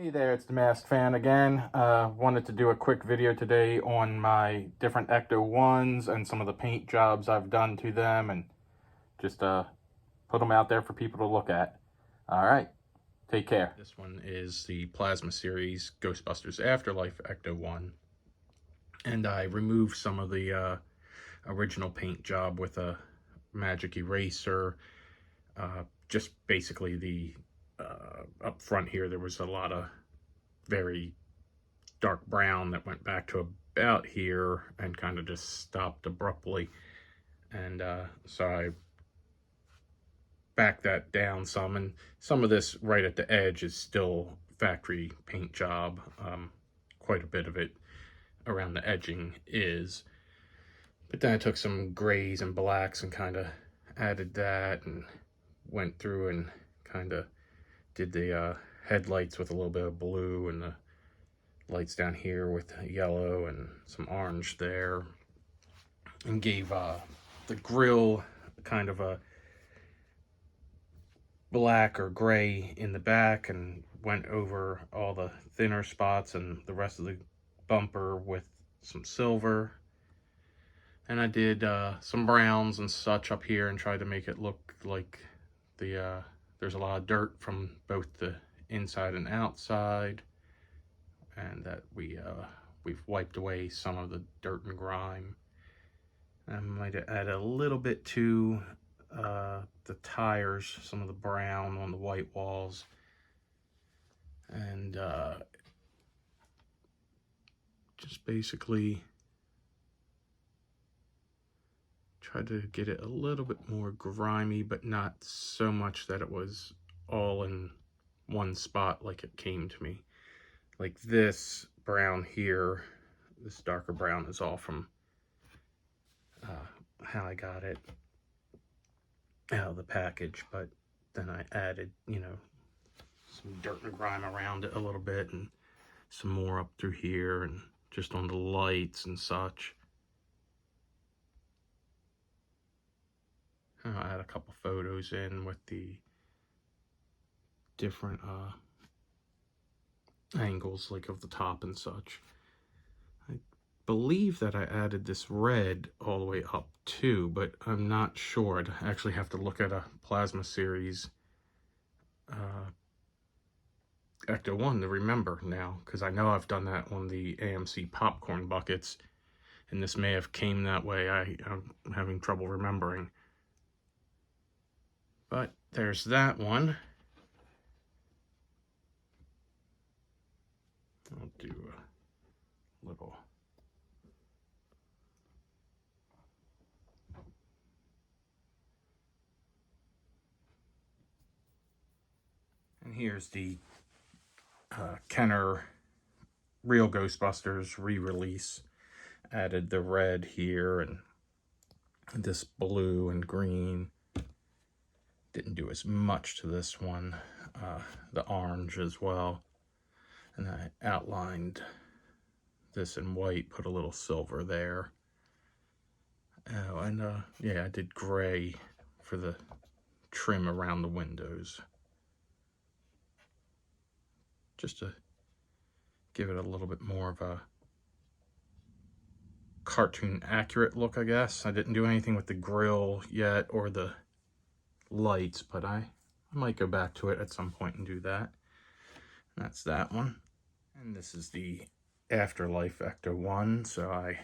Hey there, it's the Masked Fan again. Wanted to do a quick video today on my different Ecto-1s and some of the paint jobs I've done to them, and just put them out there for people to look at. Alright, take care. This one is the Plasma series Ghostbusters Afterlife Ecto-1, and I removed some of the original paint job with a magic eraser. Just basically the up front here, there was a lot of very dark brown that went back to about here and kind of just stopped abruptly. And so I backed that down some, and some of this right at the edge is still factory paint job. Quite a bit of it around the edging is. But then I took some grays and blacks and kind of added that and went through and kind of did the headlights with a little bit of blue and the lights down here with yellow and some orange there, and gave the grill kind of a black or gray in the back, and went over all the thinner spots and the rest of the bumper with some silver. And I did some browns and such up here and tried to make it look like there's a lot of dirt from both the inside and outside, and that we've wiped away some of the dirt and grime. I might add a little bit to the tires, some of the brown on the white walls, and just basically tried to get it a little bit more grimy, but not so much that it was all in one spot like it came to me. Like this brown here, this darker brown is all from how I got it out of the package, but then I added, you know, some dirt and grime around it a little bit, and some more up through here, and just on the lights and such. I'll add a couple photos in with the different angles, like of the top and such. I believe that I added this red all the way up too, but I'm not sure. I'd actually have to look at a Plasma series Ecto-1 to remember now, because I know I've done that on the AMC Popcorn Buckets, and this may have came that way. I'm having trouble remembering. But there's that one. I'll do a little. And here's the Kenner Real Ghostbusters re-release. Added the red here and this blue and green. Didn't do as much to this one. The orange as well. And I outlined this in white, put a little silver there. Oh, and yeah, I did gray for the trim around the windows, just to give it a little bit more of a cartoon accurate look, I guess. I didn't do anything with the grill yet or the lights, but I might go back to it at some point and do that. And that's that one. And this is the Afterlife Ecto-1, so I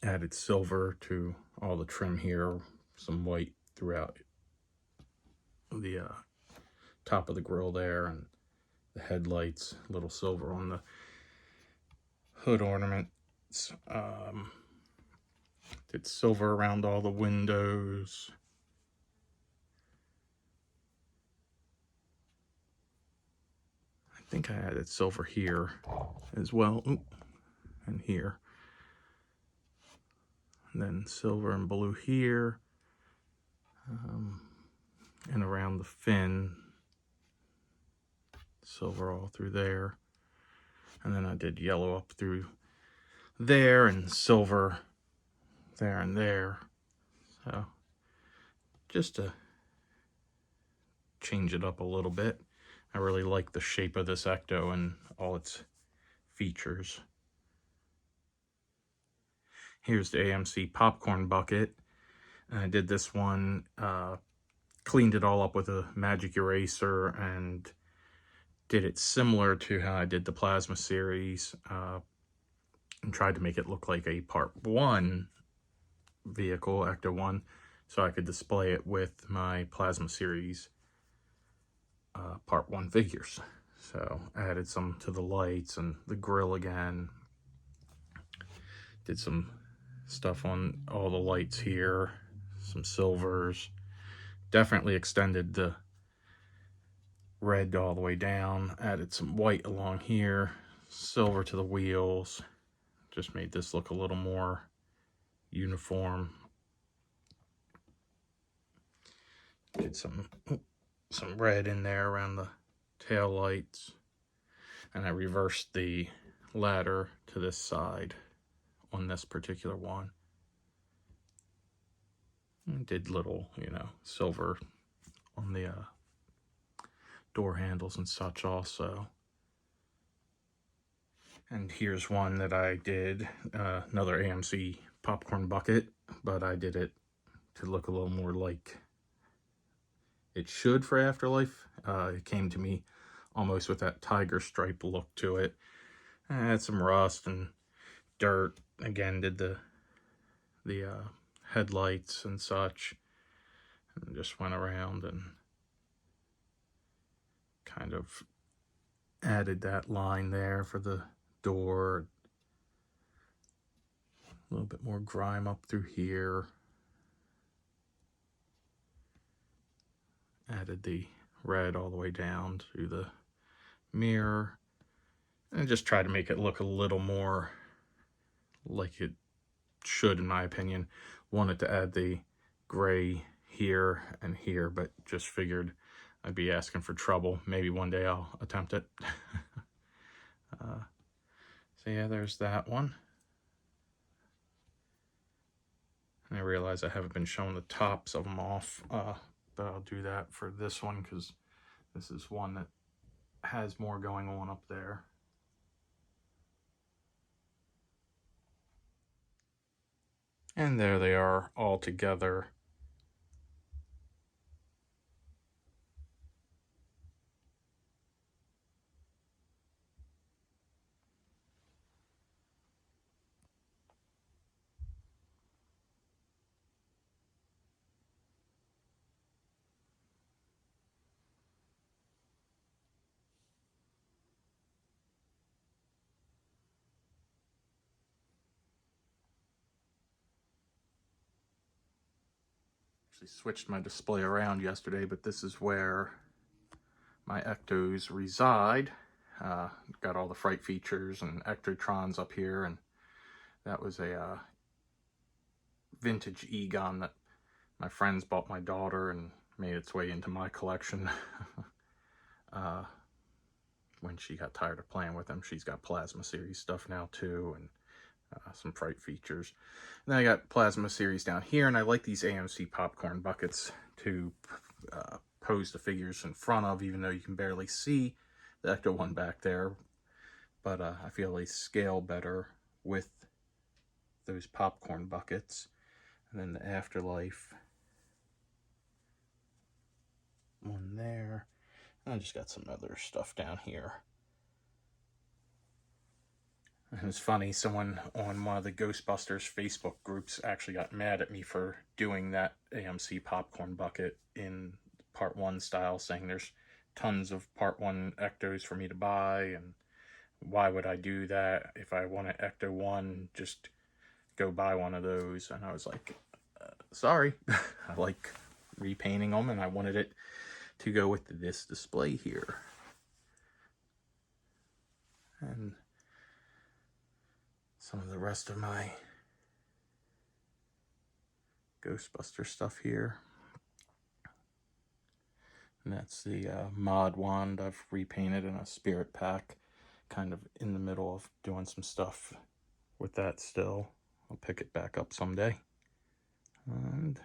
added silver to all the trim here, some white throughout the top of the grill there, and the headlights, a little silver on the hood ornaments. Did silver around all the windows. I think I added silver here as well. Ooh, and here. And then silver and blue here. And around the fin. Silver all through there. And then I did yellow up through there and silver there and there. So just to change it up a little bit. I really like the shape of this Ecto and all its features. Here's the AMC Popcorn Bucket. And I did this one, cleaned it all up with a magic eraser and did it similar to how I did the Plasma series, and tried to make it look like a Part 1 vehicle, Ecto-1, so I could display it with my Plasma series Part 1 figures. So I added some to the lights and the grill again. Did some stuff on all the lights here, some silvers. Definitely extended the red all the way down. Added some white along here, silver to the wheels. Just made this look a little more uniform. Did some red in there around the tail lights. And I reversed the ladder to this side on this particular one. And did little, silver on the door handles and such also. And here's one that I did, another AMC Popcorn Bucket, but I did it to look a little more like it should for Afterlife. It came to me almost with that tiger stripe look to it. I had some rust and dirt. Again, did the headlights and such, and just went around and kind of added that line there for the door. A little bit more grime up through here. Added the red all the way down through the mirror, and just tried to make it look a little more like it should, in my opinion. Wanted to add the gray here and here, but just figured I'd be asking for trouble. Maybe one day I'll attempt it. So yeah, there's that one. And I realize I haven't been showing the tops of them off, but I'll do that for this one because this is one that has more going on up there. And there they are all together. Actually switched my display around yesterday, but this is where my Ectos reside. Got all the Fright Features and Ectotrons up here, and that was a vintage Egon that my friends bought my daughter and made its way into my collection. When she got tired of playing with them. She's got Plasma series stuff now too, and some Fright Features. And then I got Plasma series down here, and I like these AMC Popcorn Buckets to pose the figures in front of, even though you can barely see the Ecto-1 back there. But I feel they scale better with those popcorn buckets. And then the Afterlife one there. And I just got some other stuff down here. And it's funny, someone on one of the Ghostbusters Facebook groups actually got mad at me for doing that AMC Popcorn Bucket in Part 1 style, saying there's tons of Part 1 Ectos for me to buy, and why would I do that? If I want an Ecto-1, just go buy one of those. And I was like, sorry. I like repainting them, and I wanted it to go with this display here. And some of the rest of my Ghostbuster stuff here. And that's the mod wand I've repainted in a spirit pack. Kind of in the middle of doing some stuff with that still. I'll pick it back up someday. And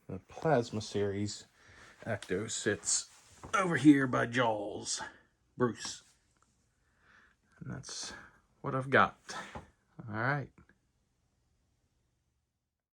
the Plasma series Ecto sits over here by Jaws, Bruce. And that's what I've got. All right.